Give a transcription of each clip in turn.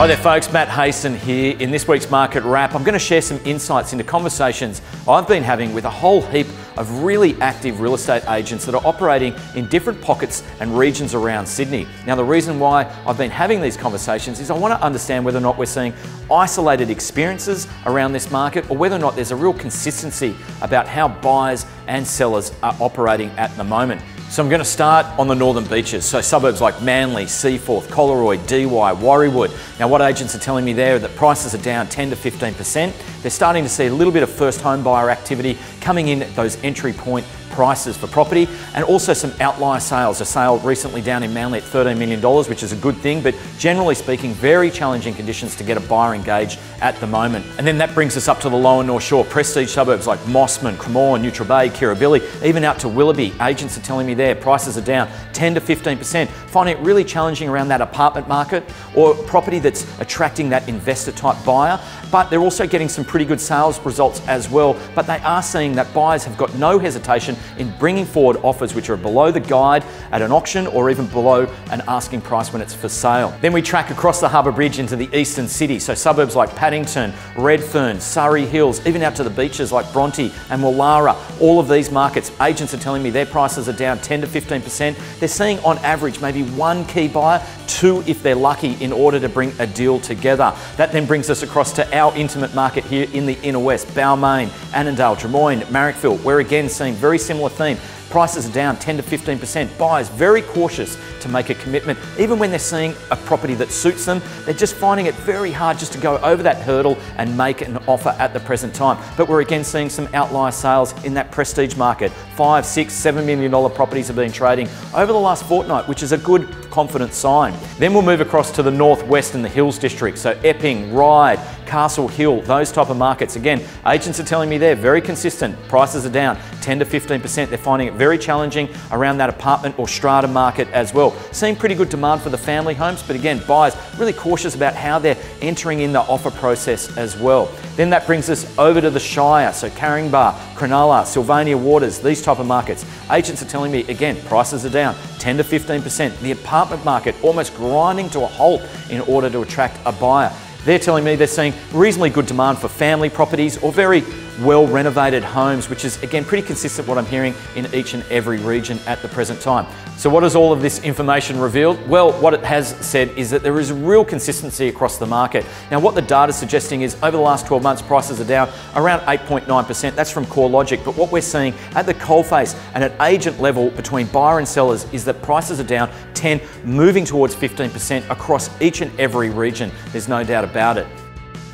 Hi there folks, Matt Hayson here. In this week's Market Wrap, I'm going to share some insights into conversations I've been having with a whole heap of really active real estate agents that are operating in different pockets and regions around Sydney. Now the reason why I've been having these conversations is I want to understand whether or not we're seeing isolated experiences around this market or whether or not there's a real consistency about how buyers and sellers are operating at the moment. So I'm going to start on the northern beaches, so suburbs like Manly, Seaforth, Collaroy, Dee Why, Warriewood. Now what agents are telling me there that prices are down 10 to 15%. They're starting to see a little bit of first home buyer activity coming in at those entry point prices for property, and also some outlier sales. A sale recently down in Manly at $13 million, which is a good thing, but generally speaking, very challenging conditions to get a buyer engaged at the moment. And then that brings us up to the lower North Shore, prestige suburbs like Mossman, Cremorne, Neutral Bay, Kirribilli, even out to Willoughby. Agents are telling me there prices are down 10 to 15%, finding it really challenging around that apartment market or property that's attracting that investor type buyer. But they're also getting some pretty good sales results as well. But they are seeing that buyers have got no hesitation in bringing forward offers which are below the guide at an auction or even below an asking price when it's for sale. Then we track across the Harbour Bridge into the eastern city, so suburbs like Paddington, Redfern, Surrey Hills, even out to the beaches like Bronte and Woollahra. All of these markets, agents are telling me their prices are down 10 to 15%. They're seeing on average maybe one key buyer, two if they're lucky, in order to bring a deal together. That then brings us across to our intimate market here in the inner west, Balmain, Annandale, Drummoyne, Marrickville. We're again seeing very similar theme. Prices are down 10 to 15%. Buyers very cautious to make a commitment. Even when they're seeing a property that suits them, they're just finding it very hard just to go over that hurdle and make an offer at the present time. But we're again seeing some outlier sales in that prestige market. $5, $6, $7 million properties have been trading over the last fortnight, which is a good confident sign. Then we'll move across to the northwest in the Hills District, so Epping, Ryde, Castle Hill, those type of markets. Again, agents are telling me they're very consistent. Prices are down 10 to 15%. They're finding it very challenging around that apartment or strata market as well. Seeing pretty good demand for the family homes, but again, buyers really cautious about how they're entering in the offer process as well. Then that brings us over to the Shire, so Caringbah, Cronulla, Sylvania Waters, these type of markets. Agents are telling me, again, prices are down 10 to 15%. The apartment market almost grinding to a halt in order to attract a buyer. They're telling me they're seeing reasonably good demand for family properties or very well renovated homes, which is again pretty consistent what I'm hearing in each and every region at the present time. So what has all of this information revealed? Well, what it has said is that there is real consistency across the market. Now what the data is suggesting is over the last 12 months prices are down around 8.9%. That's from CoreLogic, but what we're seeing at the coalface and at agent level between buyer and sellers is that prices are down 10, moving towards 15% across each and every region. There's no doubt about it.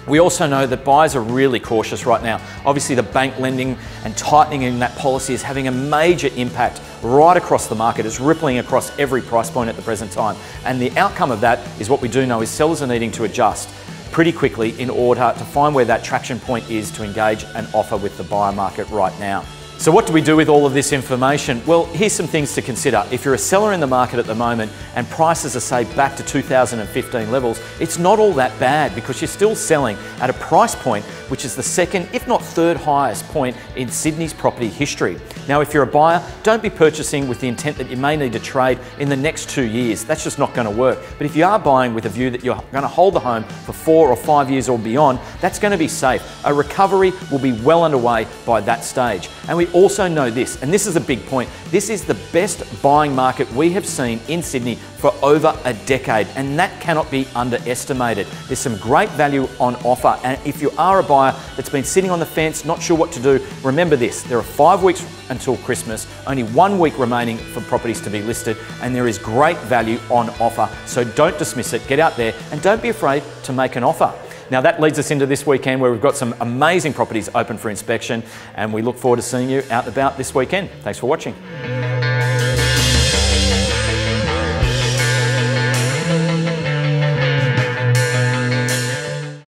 We also know that buyers are really cautious right now. Obviously the bank lending and tightening in that policy is having a major impact right across the market. It's rippling across every price point at the present time. And the outcome of that is what we do know is sellers are needing to adjust pretty quickly in order to find where that traction point is to engage an offer with the buyer market right now. So what do we do with all of this information? Well, here's some things to consider. If you're a seller in the market at the moment and prices are, say, back to 2015 levels, it's not all that bad because you're still selling at a price point which is the second, if not third highest point in Sydney's property history. Now, if you're a buyer, don't be purchasing with the intent that you may need to trade in the next 2 years. That's just not going to work. But if you are buying with a view that you're going to hold the home for 4 or 5 years or beyond, that's going to be safe. A recovery will be well underway by that stage. And we also know this, and this is a big point, this is the best buying market we have seen in Sydney for over a decade, and that cannot be underestimated. There's some great value on offer, and if you are a buyer that's been sitting on the fence, not sure what to do, remember this, there are 5 weeks until Christmas, only 1 week remaining for properties to be listed, and there is great value on offer, so don't dismiss it, get out there, and don't be afraid to make an offer. Now that leads us into this weekend where we've got some amazing properties open for inspection, and we look forward to seeing you out and about this weekend. Thanks for watching.